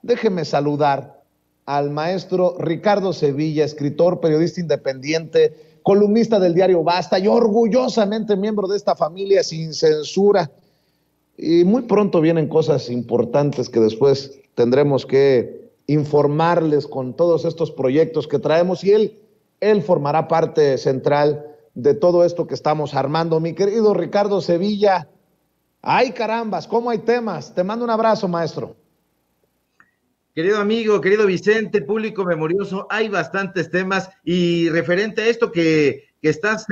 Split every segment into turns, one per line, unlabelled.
Déjeme saludar al maestro Ricardo Sevilla, escritor, periodista independiente, columnista del diario Basta y orgullosamente miembro de esta familia sin censura. Y muy pronto vienen cosas importantes que después tendremos que informarles con todos estos proyectos que traemos, y él formará parte central de todo esto que estamos armando. Mi querido Ricardo Sevilla, ay carambas, cómo hay temas. Te mando un abrazo, maestro.
Querido amigo, querido Vicente, público memorioso, hay bastantes temas, y referente a esto que estás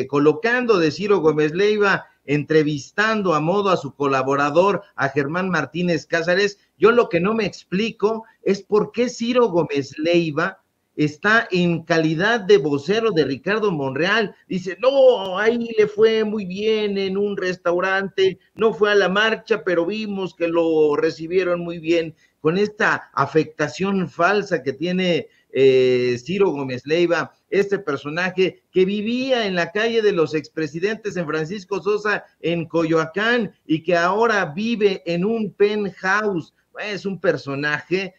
colocando de Ciro Gómez Leiva, entrevistando a modo a su colaborador, a Germán Martínez Cázares, yo lo que no me explico es por qué Ciro Gómez Leiva está en calidad de vocero de Ricardo Monreal. Dice, no, ahí le fue muy bien en un restaurante, no fue a la marcha, pero vimos que lo recibieron muy bien, con esta afectación falsa que tiene Ciro Gómez Leiva, este personaje que vivía en la calle de los expresidentes en Francisco Sosa, en Coyoacán, y que ahora vive en un penthouse. Es un personaje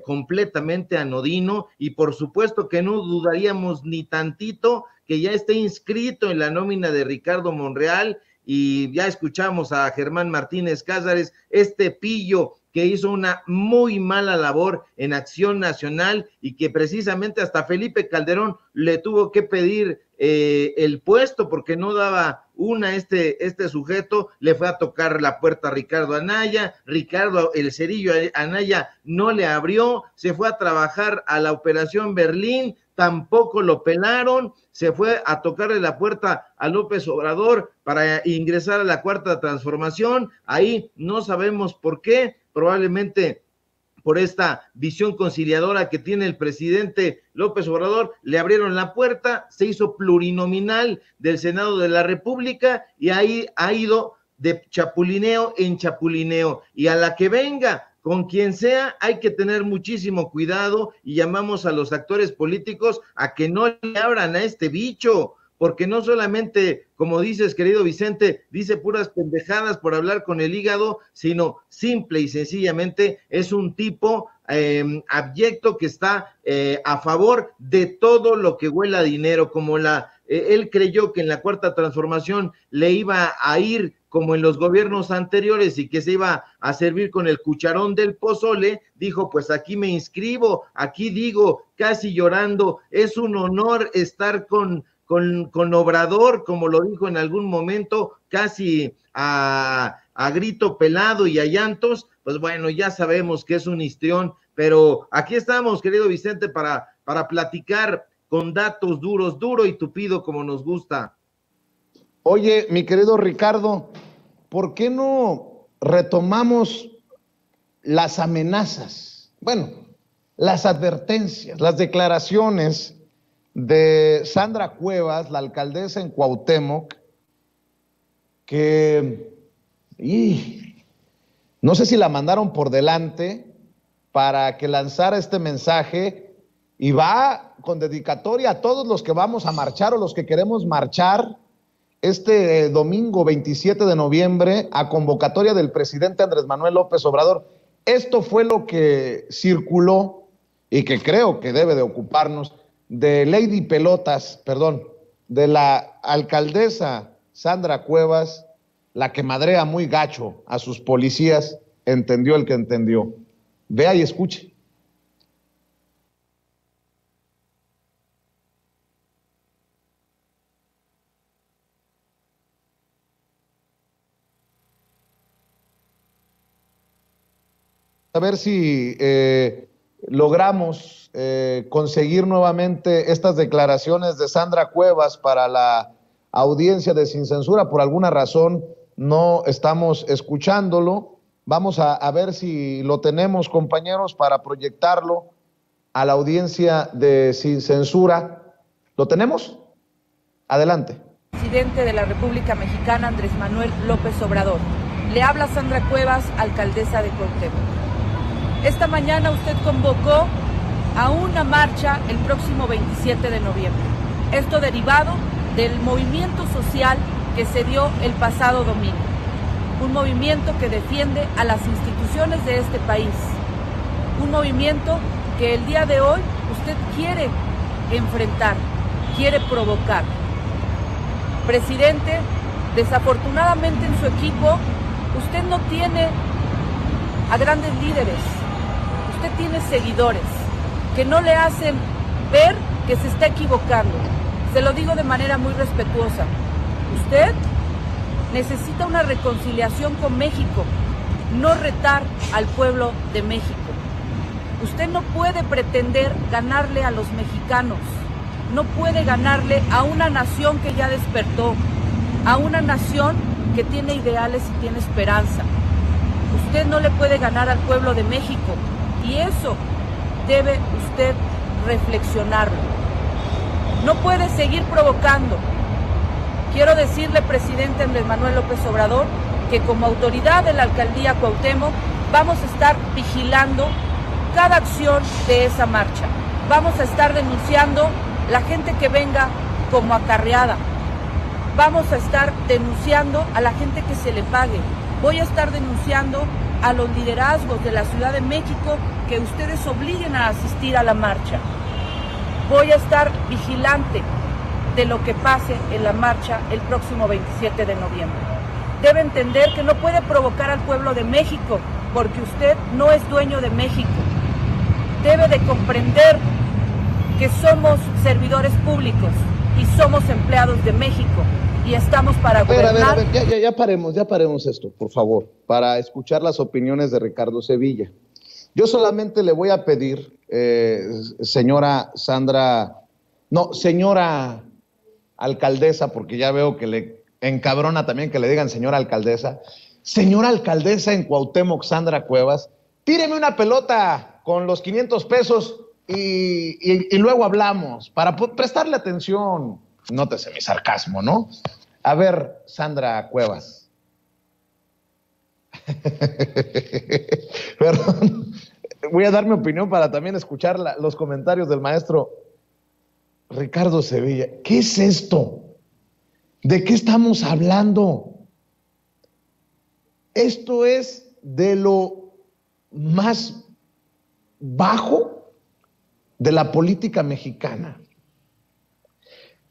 completamente anodino, y por supuesto que no dudaríamos ni tantito que ya esté inscrito en la nómina de Ricardo Monreal. Y ya escuchamos a Germán Martínez Cázares, este pillo que hizo una muy mala labor en Acción Nacional, y que precisamente hasta Felipe Calderón le tuvo que pedir el puesto porque no daba una este sujeto. Le fue a tocar la puerta a Ricardo Anaya, Ricardo el Cerillo Anaya no le abrió, se fue a trabajar a la Operación Berlín, tampoco lo pelaron, se fue a tocarle la puerta a López Obrador para ingresar a la Cuarta Transformación. Ahí no sabemos por qué, probablemente por esta visión conciliadora que tiene el presidente López Obrador, le abrieron la puerta, se hizo plurinominal del Senado de la República, y ahí ha ido de chapulineo en chapulineo, y a la que venga, con quien sea, hay que tener muchísimo cuidado, y llamamos a los actores políticos a que no le abran a este bicho, porque no solamente, como dices, querido Vicente, dice puras pendejadas por hablar con el hígado, sino simple y sencillamente es un tipo abyecto que está a favor de todo lo que huela a dinero, como él creyó que en la Cuarta Transformación le iba a ir como en los gobiernos anteriores y que se iba a servir con el cucharón del pozole. Dijo, pues aquí me inscribo, aquí digo, casi llorando, es un honor estar con Obrador, como lo dijo en algún momento, casi a grito pelado y a llantos. Pues bueno, ya sabemos que es un histrión, pero aquí estamos, querido Vicente, para platicar con datos duros, duro y tupido como nos gusta.
Oye, mi querido Ricardo, ¿por qué no retomamos las amenazas? Bueno, las advertencias, las declaraciones de Sandra Cuevas, la alcaldesa en Cuauhtémoc, que no sé si la mandaron por delante para que lanzara este mensaje, y va con dedicatoria a todos los que vamos a marchar o los que queremos marchar este domingo 27 de noviembre a convocatoria del presidente Andrés Manuel López Obrador. Esto fue lo que circuló y que creo que debe de ocuparnos, de Lady Pelotas, perdón, de la alcaldesa Sandra Cuevas, la que madrea muy gacho a sus policías, entendió el que entendió. Vea y escuche. A ver si logramos conseguir nuevamente estas declaraciones de Sandra Cuevas para la audiencia de Sin Censura. Por alguna razón no estamos escuchándolo. Vamos a ver si lo tenemos, compañeros, para proyectarlo a la audiencia de Sin Censura. ¿Lo tenemos? Adelante.
Presidente de la República Mexicana, Andrés Manuel López Obrador. Le habla Sandra Cuevas, alcaldesa de Cuauhtémoc. Esta mañana usted convocó a una marcha el próximo 27 de noviembre. Esto derivado del movimiento social que se dio el pasado domingo. Un movimiento que defiende a las instituciones de este país, un movimiento que el día de hoy usted quiere enfrentar, quiere provocar. Presidente, desafortunadamente en su equipo usted no tiene a grandes líderes, usted tiene seguidores que no le hacen ver que se está equivocando. Se lo digo de manera muy respetuosa. Usted necesita una reconciliación con México, no retar al pueblo de México. Usted no puede pretender ganarle a los mexicanos, no puede ganarle a una nación que ya despertó, a una nación que tiene ideales y tiene esperanza. Usted no le puede ganar al pueblo de México y eso debe usted reflexionarlo. No puede seguir provocando. Quiero decirle, presidente Andrés Manuel López Obrador, que como autoridad de la alcaldía Cuauhtémoc vamos a estar vigilando cada acción de esa marcha. Vamos a estar denunciando la gente que venga como acarreada. Vamos a estar denunciando a la gente que se le pague. Voy a estar denunciando a los liderazgos de la Ciudad de México que ustedes obliguen a asistir a la marcha. Voy a estar vigilante de lo que pase en la marcha el próximo 27 de noviembre. Debe entender que no puede provocar al pueblo de México porque usted no es dueño de México. Debe de comprender que somos servidores públicos y somos empleados de México y estamos para gobernar.
A ver, ya paremos esto, por favor, para escuchar las opiniones de Ricardo Sevilla. Yo solamente le voy a pedir, señora alcaldesa, porque ya veo que le encabrona también que le digan señora alcaldesa en Cuauhtémoc, Sandra Cuevas, tíreme una pelota con los 500 pesos y luego hablamos, para prestarle atención. Nótese mi sarcasmo, ¿no? A ver, Sandra Cuevas. Perdón, voy a dar mi opinión para también escuchar los comentarios del maestro Ricardo Sevilla. ¿Qué es esto? ¿De qué estamos hablando? Esto es de lo más bajo de la política mexicana.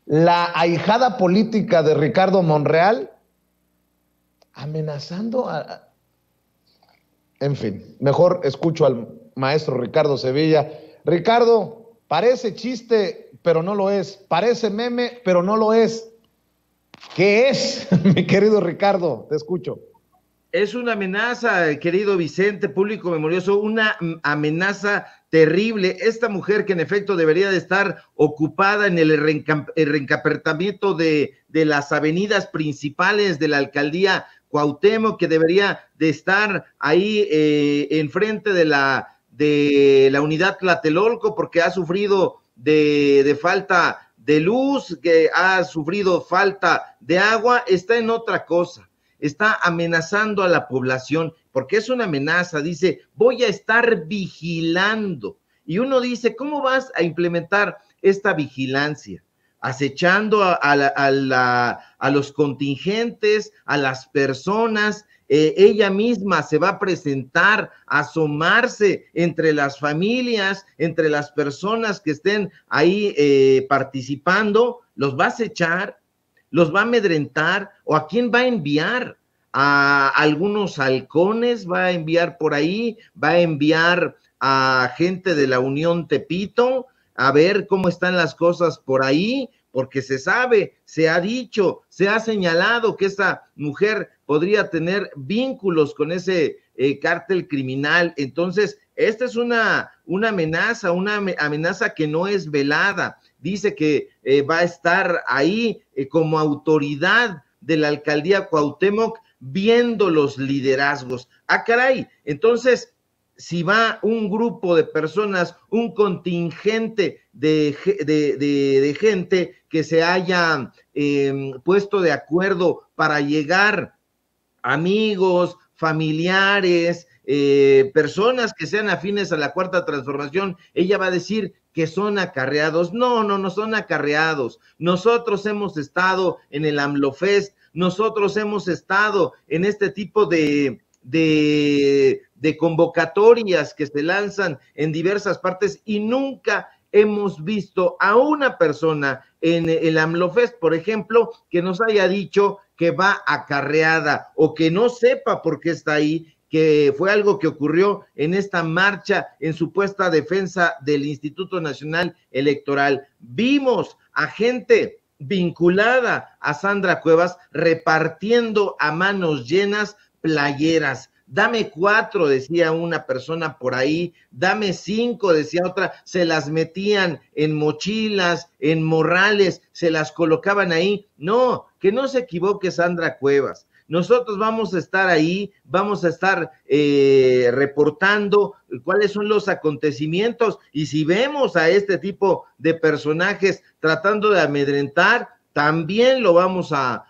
La ahijada política de Ricardo Monreal amenazando a... En fin, mejor escucho al maestro Ricardo Sevilla. Ricardo, parece chiste, pero no lo es. Parece meme, pero no lo es. ¿Qué es, mi querido Ricardo? Te escucho.
Es una amenaza, querido Vicente, público memorioso, una amenaza terrible. Esta mujer que en efecto debería de estar ocupada en el reencapertamiento de las avenidas principales de la alcaldía Cuauhtémoc, que debería de estar ahí enfrente de la unidad Tlatelolco, porque ha sufrido de falta de luz, que ha sufrido falta de agua, está en otra cosa. Está amenazando a la población, porque es una amenaza, dice, voy a estar vigilando. Y uno dice, ¿cómo vas a implementar esta vigilancia? Acechando a los contingentes, a las personas, ella misma se va a presentar, a asomarse entre las familias, entre las personas que estén ahí participando, los va a acechar, los va a amedrentar, o a quién va a enviar, a algunos halcones, va a enviar por ahí, va a enviar a gente de la Unión Tepito, a ver cómo están las cosas por ahí, porque se sabe, se ha dicho, se ha señalado que esta mujer podría tener vínculos con ese cártel criminal. Entonces, esta es una amenaza que no es velada. Dice que va a estar ahí como autoridad de la alcaldía Cuauhtémoc viendo los liderazgos. ¡Ah, caray! Entonces, si va un grupo de personas, un contingente de gente que se haya puesto de acuerdo para llegar, amigos, familiares, personas que sean afines a la Cuarta Transformación, ella va a decir que son acarreados. No son acarreados. Nosotros hemos estado en el AMLOFest, nosotros hemos estado en este tipo de de convocatorias que se lanzan en diversas partes y nunca hemos visto a una persona en el AMLOFest, por ejemplo, que nos haya dicho que va acarreada o que no sepa por qué está ahí, que fue algo que ocurrió en esta marcha en supuesta defensa del Instituto Nacional Electoral. Vimos a gente vinculada a Sandra Cuevas repartiendo a manos llenas playeras. Dame 4, decía una persona por ahí, dame 5, decía otra, se las metían en mochilas, en morrales, se las colocaban ahí. No, que no se equivoque Sandra Cuevas. Nosotros vamos a estar ahí, vamos a estar reportando cuáles son los acontecimientos, y si vemos a este tipo de personajes tratando de amedrentar, también lo vamos a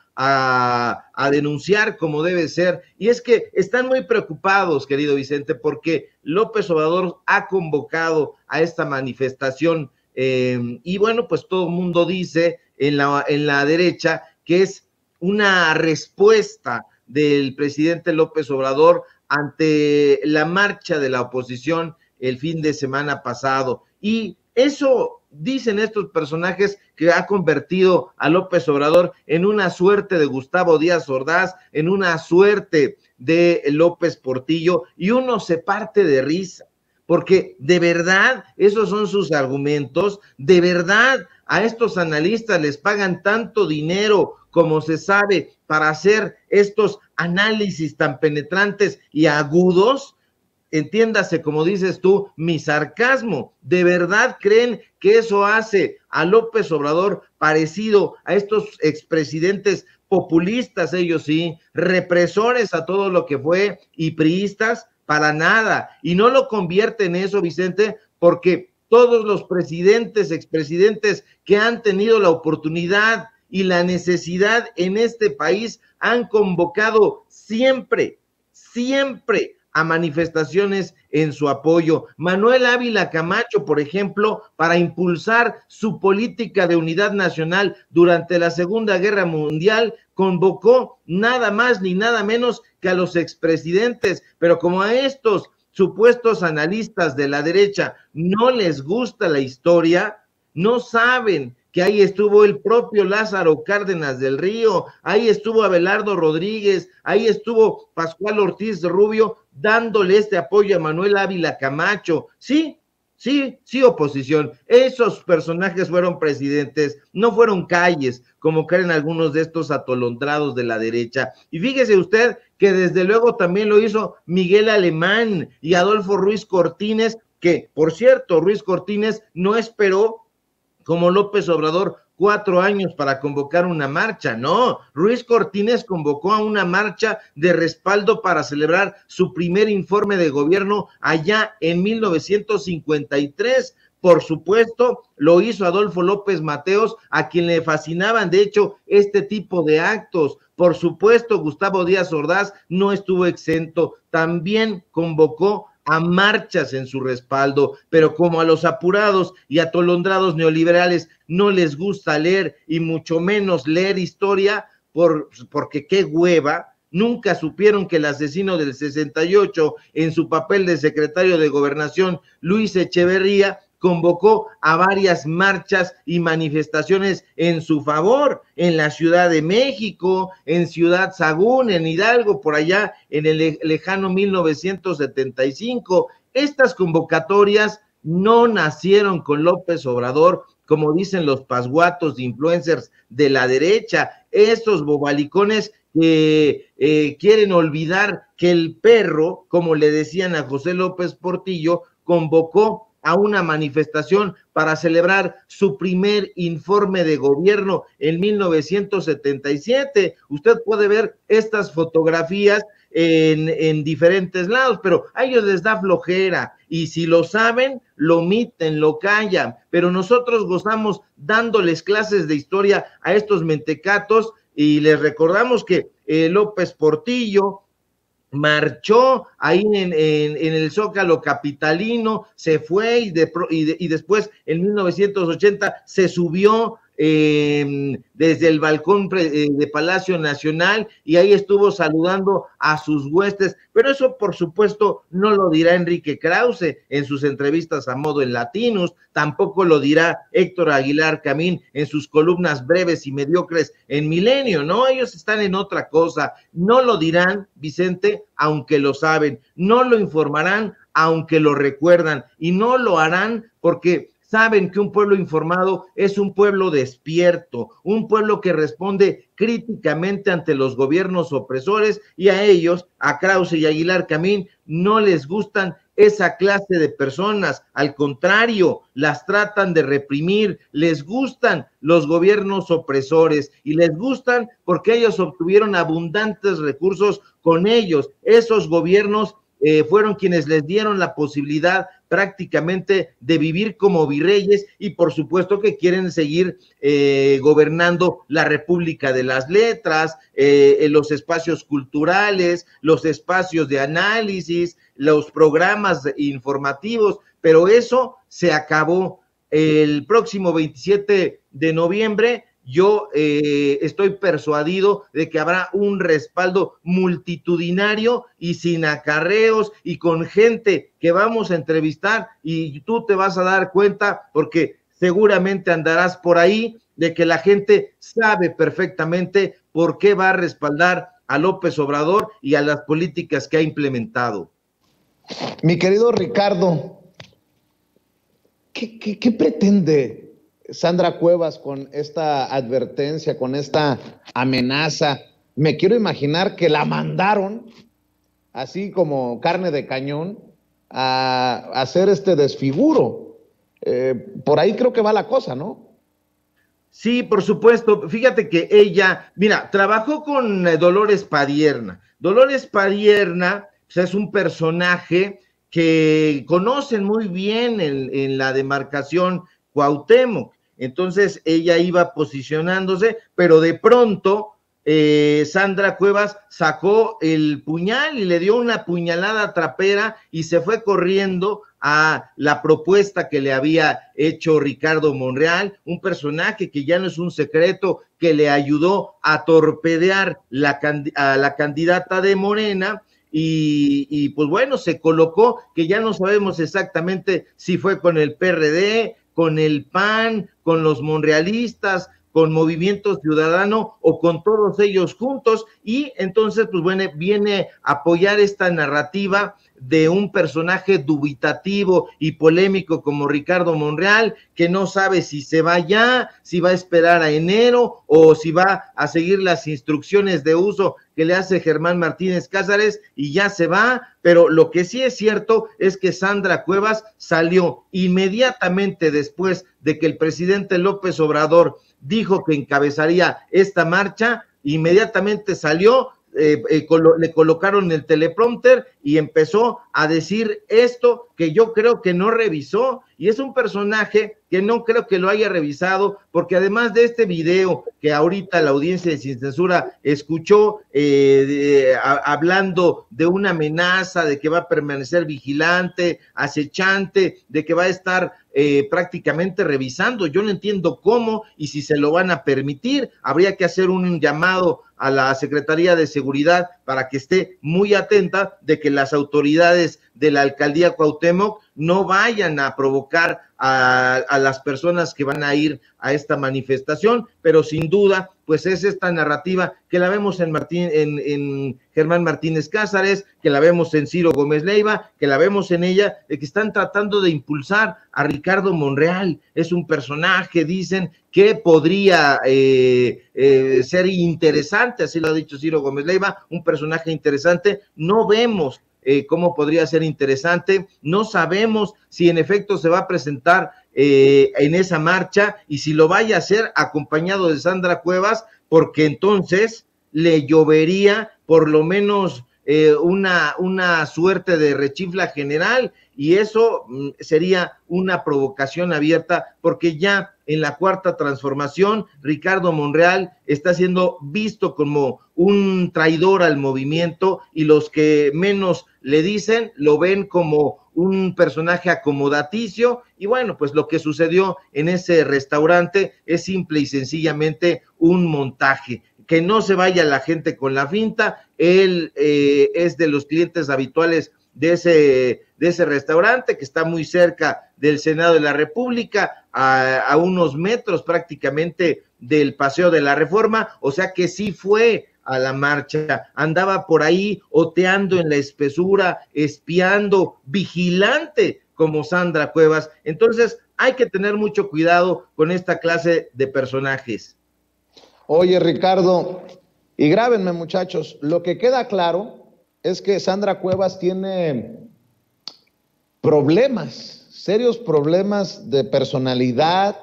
denunciar como debe ser. Y es que están muy preocupados, querido Vicente, porque López Obrador ha convocado a esta manifestación y bueno, pues todo el mundo dice en la derecha que es una respuesta del presidente López Obrador ante la marcha de la oposición el fin de semana pasado. Y eso dicen estos personajes que ha convertido a López Obrador en una suerte de Gustavo Díaz Ordaz, en una suerte de López Portillo, y uno se parte de risa, porque de verdad esos son sus argumentos, de verdad a estos analistas les pagan tanto dinero como se sabe para hacer estos análisis tan penetrantes y agudos. Entiéndase, como dices tú, mi sarcasmo. ¿De verdad creen que eso hace a López Obrador parecido a estos expresidentes populistas, ellos sí, represores a todo lo que fue y priistas? Para nada. Y no lo convierte en eso, Vicente, porque todos los presidentes, expresidentes que han tenido la oportunidad y la necesidad en este país han convocado siempre a manifestaciones en su apoyo. Manuel Ávila Camacho, por ejemplo, para impulsar su política de unidad nacional durante la Segunda Guerra Mundial, convocó nada más ni nada menos que a los expresidentes, pero como a estos supuestos analistas de la derecha no les gusta la historia, no saben que ahí estuvo el propio Lázaro Cárdenas del Río, ahí estuvo Abelardo Rodríguez, ahí estuvo Pascual Ortiz Rubio dándole este apoyo a Manuel Ávila Camacho. Sí, oposición, esos personajes fueron presidentes, no fueron calles, como creen algunos de estos atolondrados de la derecha. Y fíjese usted que desde luego también lo hizo Miguel Alemán y Adolfo Ruiz Cortines, que por cierto, Ruiz Cortines no esperó como López Obrador 4 años para convocar una marcha. No, Ruiz Cortines convocó a una marcha de respaldo para celebrar su primer informe de gobierno allá en 1953. Por supuesto, lo hizo Adolfo López Mateos, a quien le fascinaban, de hecho, este tipo de actos. Por supuesto, Gustavo Díaz Ordaz no estuvo exento, también convocó a marchas en su respaldo, pero como a los apurados y atolondrados neoliberales no les gusta leer y mucho menos leer historia, porque qué hueva, nunca supieron que el asesino del 68 en su papel de secretario de Gobernación, Luis Echeverría, convocó a varias marchas y manifestaciones en su favor, en la Ciudad de México, en Ciudad Sagún, en Hidalgo, por allá en el lejano 1975. Estas convocatorias no nacieron con López Obrador, como dicen los pasguatos de influencers de la derecha, estos bobalicones que quieren olvidar que el perro, como le decían a José López Portillo, convocó a una manifestación para celebrar su primer informe de gobierno en 1977. Usted puede ver estas fotografías en diferentes lados, pero a ellos les da flojera, y si lo saben, lo omiten, lo callan, pero nosotros gozamos dándoles clases de historia a estos mentecatos, y les recordamos que López Portillo marchó ahí en el Zócalo capitalino, se fue y después en 1980 se subió desde el balcón de Palacio Nacional y ahí estuvo saludando a sus huestes, pero eso por supuesto no lo dirá Enrique Krause en sus entrevistas a modo en Latinus, tampoco lo dirá Héctor Aguilar Camín en sus columnas breves y mediocres en Milenio, ¿no? Ellos están en otra cosa, no lo dirán, Vicente, aunque lo saben, no lo informarán, aunque lo recuerdan, y no lo harán porque saben que un pueblo informado es un pueblo despierto, un pueblo que responde críticamente ante los gobiernos opresores, y a ellos, a Krause y Aguilar Camín, no les gustan esa clase de personas, al contrario, las tratan de reprimir, les gustan los gobiernos opresores y les gustan porque ellos obtuvieron abundantes recursos con ellos, esos gobiernos fueron quienes les dieron la posibilidad prácticamente de vivir como virreyes y por supuesto que quieren seguir gobernando la República de las Letras, los espacios culturales, los espacios de análisis, los programas informativos, pero eso se acabó. El próximo 27 de noviembre yo estoy persuadido de que habrá un respaldo multitudinario y sin acarreos y con gente que vamos a entrevistar y tú te vas a dar cuenta porque seguramente andarás por ahí de que la gente sabe perfectamente por qué va a respaldar a López Obrador y a las políticas que ha implementado.
Mi querido Ricardo, ¿qué pretende Sandra Cuevas con esta advertencia, con esta amenaza? Me quiero imaginar que la mandaron, así como carne de cañón, a hacer este desfiguro. Por ahí creo que va la cosa, ¿no?
Sí, por supuesto. Fíjate que ella, mira, trabajó con Dolores Padierna. Dolores Padierna pues, es un personaje que conocen muy bien en la demarcación Cuauhtémoc. Entonces ella iba posicionándose, pero de pronto Sandra Cuevas sacó el puñal y le dio una puñalada trapera y se fue corriendo a la propuesta que le había hecho Ricardo Monreal, un personaje que ya no es un secreto, que le ayudó a torpedear a la candidata de Morena. Y pues bueno, se colocó, que ya no sabemos exactamente si fue con el PRD, con el PAN, con los monrealistas, con Movimiento Ciudadano o con todos ellos juntos, y entonces pues bueno, viene a apoyar esta narrativa de un personaje dubitativo y polémico como Ricardo Monreal, que no sabe si se va ya, si va a esperar a enero o si va a seguir las instrucciones de uso que le hace Germán Martínez Cázares y ya se va. Pero lo que sí es cierto es que Sandra Cuevas salió inmediatamente después de que el presidente López Obrador dijo que encabezaría esta marcha, inmediatamente salió, le colocaron el teleprompter y empezó a decir esto que yo creo que no revisó, y es un personaje que no creo que lo haya revisado, porque además de este video que ahorita la audiencia de Sin Censura escuchó hablando de una amenaza, de que va a permanecer vigilante, acechante, de que va a estar prácticamente revisando, yo no entiendo cómo y si se lo van a permitir. Habría que hacer un llamado a la Secretaría de Seguridad para que esté muy atenta de que las autoridades de la alcaldía Cuauhtémoc no vayan a provocar a las personas que van a ir a esta manifestación, pero sin duda, pues es esta narrativa que la vemos en Germán Martínez Cázares, que la vemos en Ciro Gómez Leiva, que la vemos en ella, de que están tratando de impulsar a Ricardo Monreal. Es un personaje, dicen, que podría ser interesante, así lo ha dicho Ciro Gómez Leiva, un personaje interesante. No vemos cómo podría ser interesante, no sabemos si en efecto se va a presentar en esa marcha y si lo vaya a hacer acompañado de Sandra Cuevas, porque entonces le llovería por lo menos una suerte de rechifla general, y eso sería una provocación abierta, porque ya en la Cuarta Transformación. Ricardo Monreal está siendo visto como un traidor al movimiento y los que menos le dicen lo ven como un personaje acomodaticio. Y bueno, pues lo que sucedió en ese restaurante es simple y sencillamente un montaje. Que no se vaya la gente con la finta. Él es de los clientes habituales de ese restaurante que está muy cerca del Senado de la República, a unos metros prácticamente del Paseo de la Reforma, o sea que sí fue a la marcha, andaba por ahí oteando en la espesura, espiando, vigilante como Sandra Cuevas. Entonces hay que tener mucho cuidado con esta clase de personajes.
Oye, Ricardo, y grábenme, muchachos, lo que queda claro es que Sandra Cuevas tiene problemas, serios problemas de personalidad,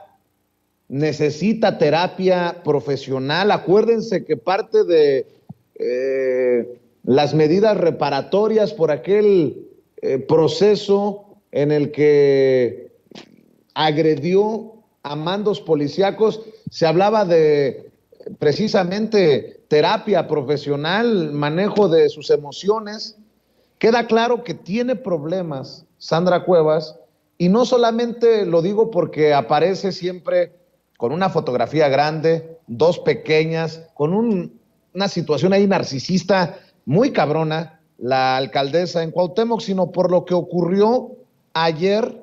necesita terapia profesional. Acuérdense que parte de las medidas reparatorias por aquel proceso en el que agredió a mandos policíacos, se hablaba de precisamente terapia profesional, manejo de sus emociones. Queda claro que tiene problemas Sandra Cuevas, y no solamente lo digo porque aparece siempre con una fotografía grande, dos pequeñas, con una situación ahí narcisista muy cabrona, la alcaldesa en Cuauhtémoc, sino por lo que ocurrió ayer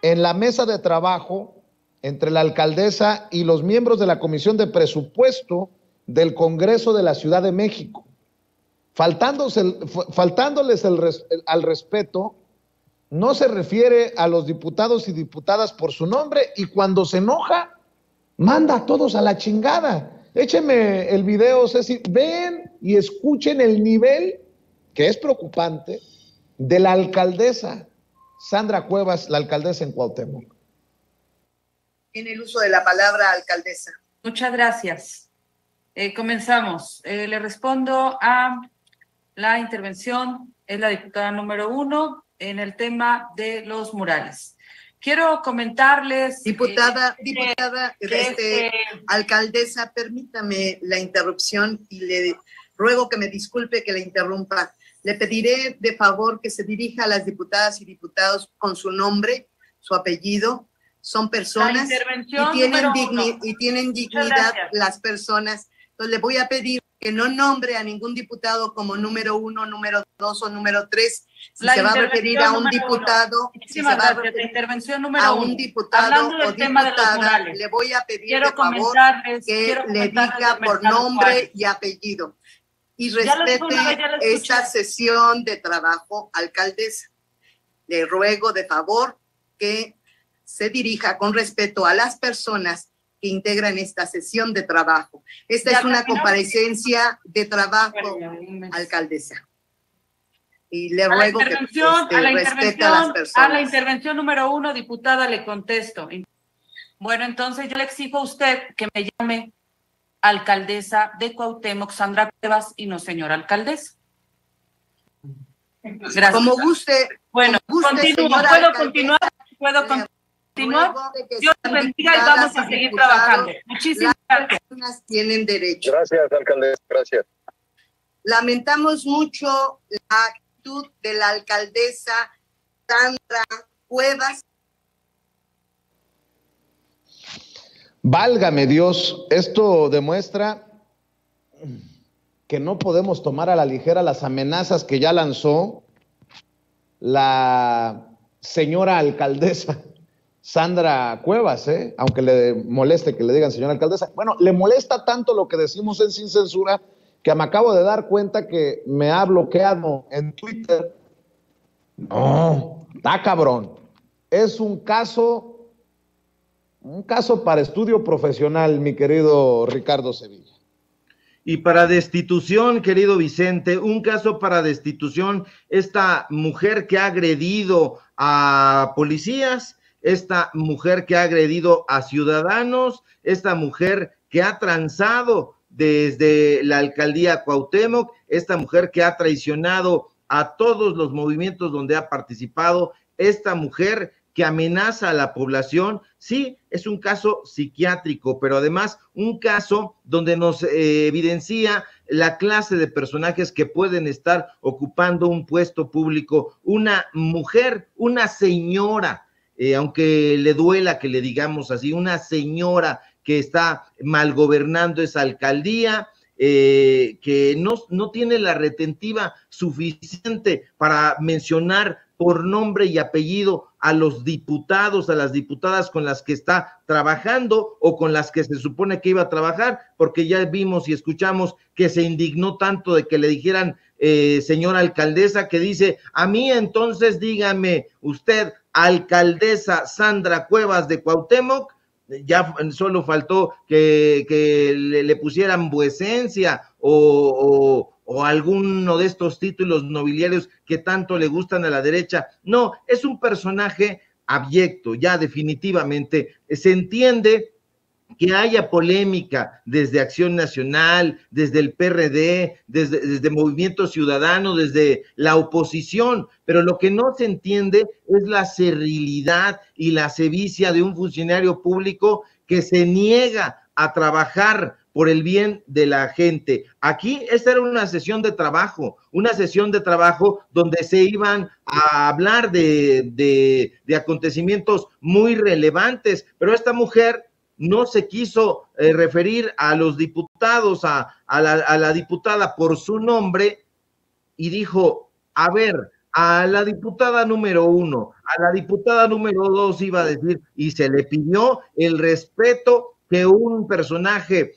en la mesa de trabajo entre la alcaldesa y los miembros de la Comisión de Presupuesto del Congreso de la Ciudad de México, faltándoles al respeto. No se refiere a los diputados y diputadas por su nombre, y cuando se enoja, manda a todos a la chingada. Écheme el video, Ceci, ven y escuchen el nivel, que es preocupante, de la alcaldesa Sandra Cuevas, la alcaldesa en Cuauhtémoc.
En el uso de la palabra, alcaldesa.
Muchas gracias. Comenzamos. Le respondo a la intervención, es la diputada número 1 en el tema de los murales. Quiero comentarles...
Alcaldesa, permítame la interrupción y le ruego que me disculpe que le interrumpa. Le pediré de favor que se dirija a las diputadas y diputados con su nombre, su apellido. Son personas y tienen dignidad las personas. Entonces le voy a pedir que no nombre a ningún diputado como número 1, número 2 o número 3. Si se va a referir a un diputado, o diputada, le voy a pedir de favor que le diga por nombre y apellido. Y respete esta sesión de trabajo, alcaldesa. Le ruego de favor que se dirija con respeto a las personas que integran esta sesión de trabajo. Esta es una comparecencia de trabajo, alcaldesa. Y le ruego que respete a las personas.
A la intervención número 1, diputada, le contesto. Bueno, entonces yo le exijo a usted que me llame alcaldesa de Cuauhtémoc, Sandra Cuevas, y no señora alcaldesa. Gracias.
Como guste.
Bueno, ¿puedo continuar? ¿Puedo continuar? Dios te bendiga y vamos a seguir trabajando. Muchísimas gracias.
Las personas tienen derecho.
Gracias, alcaldesa, gracias.
Lamentamos mucho la actitud de la alcaldesa Sandra Cuevas.
Válgame Dios, esto demuestra que no podemos tomar a la ligera las amenazas que ya lanzó la señora alcaldesa Sandra Cuevas, aunque le moleste que le digan señora alcaldesa. Bueno, le molesta tanto lo que decimos en Sin Censura que me acabo de dar cuenta que me ha bloqueado en Twitter. No, está cabrón. Es un caso para estudio profesional, mi querido Ricardo Sevilla.
Y para destitución, querido Vicente, un caso para destitución, esta mujer que ha agredido a policías, esta mujer que ha agredido a ciudadanos, esta mujer que ha transado desde la alcaldía Cuauhtémoc, esta mujer que ha traicionado a todos los movimientos donde ha participado, esta mujer que amenaza a la población. Sí, es un caso psiquiátrico, pero además un caso donde nos evidencia la clase de personajes que pueden estar ocupando un puesto público. Una mujer, una señora, aunque le duela que le digamos así, una señora que está malgobernando esa alcaldía, que no tiene la retentiva suficiente para mencionar por nombre y apellido a los diputados, a las diputadas con las que está trabajando o con las que se supone que iba a trabajar, porque ya vimos y escuchamos que se indignó tanto de que le dijeran señora alcaldesa, que dice, a mí entonces dígame usted, alcaldesa Sandra Cuevas de Cuauhtémoc. Ya solo faltó que le pusieran vuecencia o alguno de estos títulos nobiliarios que tanto le gustan a la derecha. No, es un personaje abyecto, ya definitivamente. Se entiende que haya polémica desde Acción Nacional, desde el PRD, desde Movimiento Ciudadano, desde la oposición, pero lo que no se entiende es la servilidad y la sevicia de un funcionario público que se niega a trabajar por el bien de la gente. Aquí esta era una sesión de trabajo donde se iban a hablar de acontecimientos muy relevantes, pero esta mujer no se quiso referir a los diputados, a la diputada por su nombre, y dijo, a ver, a la diputada número 1, a la diputada número 2 iba a decir, y se le pidió el respeto que un personaje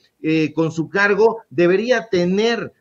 con su cargo debería tener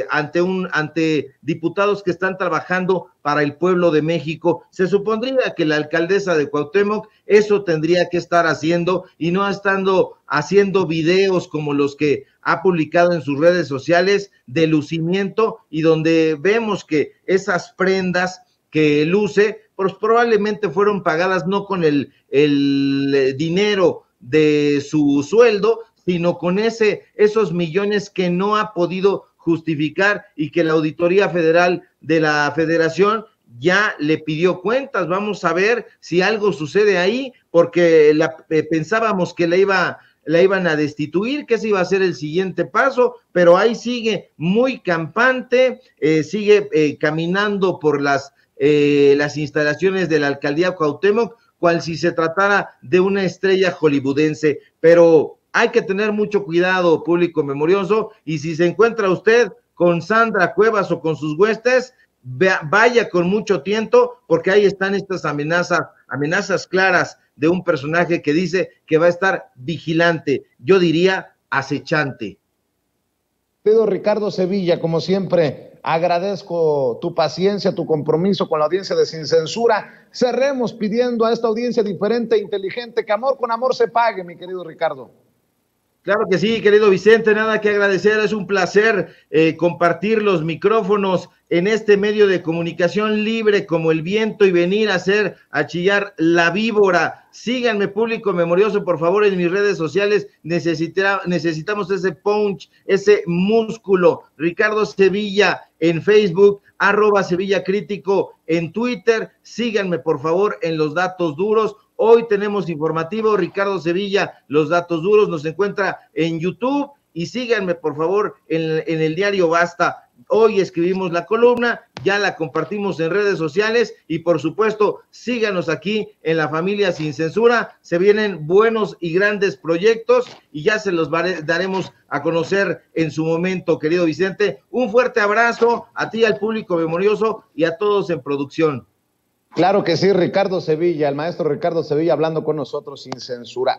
ante diputados que están trabajando para el pueblo de México. Se supondría que la alcaldesa de Cuauhtémoc eso tendría que estar haciendo y no estando haciendo videos como los que ha publicado en sus redes sociales de lucimiento, y donde vemos que esas prendas que luce, pues probablemente fueron pagadas no con el dinero de su sueldo, sino con esos millones que no ha podido justificar y que la Auditoría Federal de la Federación ya le pidió cuentas. Vamos a ver si algo sucede ahí, porque pensábamos que la iban a destituir, que ese iba a ser el siguiente paso, pero ahí sigue muy campante, sigue caminando por las instalaciones de la alcaldía Cuauhtémoc, cual si se tratara de una estrella hollywoodense. Pero hay que tener mucho cuidado, público memorioso, y si se encuentra usted con Sandra Cuevas o con sus huestes, vaya con mucho tiento, porque ahí están estas amenazas claras de un personaje que dice que va a estar vigilante, yo diría acechante.
Querido Ricardo Sevilla, como siempre, agradezco tu paciencia, tu compromiso con la audiencia de Sin Censura. Cerremos pidiendo a esta audiencia diferente e inteligente que amor con amor se pague, mi querido Ricardo.
Claro que sí, querido Vicente, nada que agradecer, es un placer compartir los micrófonos en este medio de comunicación libre como el viento y venir a chillar la víbora. Síganme, público memorioso, por favor, en mis redes sociales. Necesitamos ese punch, ese músculo. Ricardo Sevilla en Facebook, @Sevilla Crítico en Twitter. Síganme, por favor, en los datos duros. Hoy tenemos informativo, Ricardo Sevilla, los datos duros, nos encuentra en YouTube, y síganme por favor en el diario Basta. Hoy escribimos la columna, ya la compartimos en redes sociales, y por supuesto síganos aquí en la familia Sin Censura. Se vienen buenos y grandes proyectos y ya se los daremos a conocer en su momento, querido Vicente. Un fuerte abrazo a ti, al público memorioso y a todos en producción.
Claro que sí, Ricardo Sevilla, el maestro Ricardo Sevilla hablando con nosotros sin censura.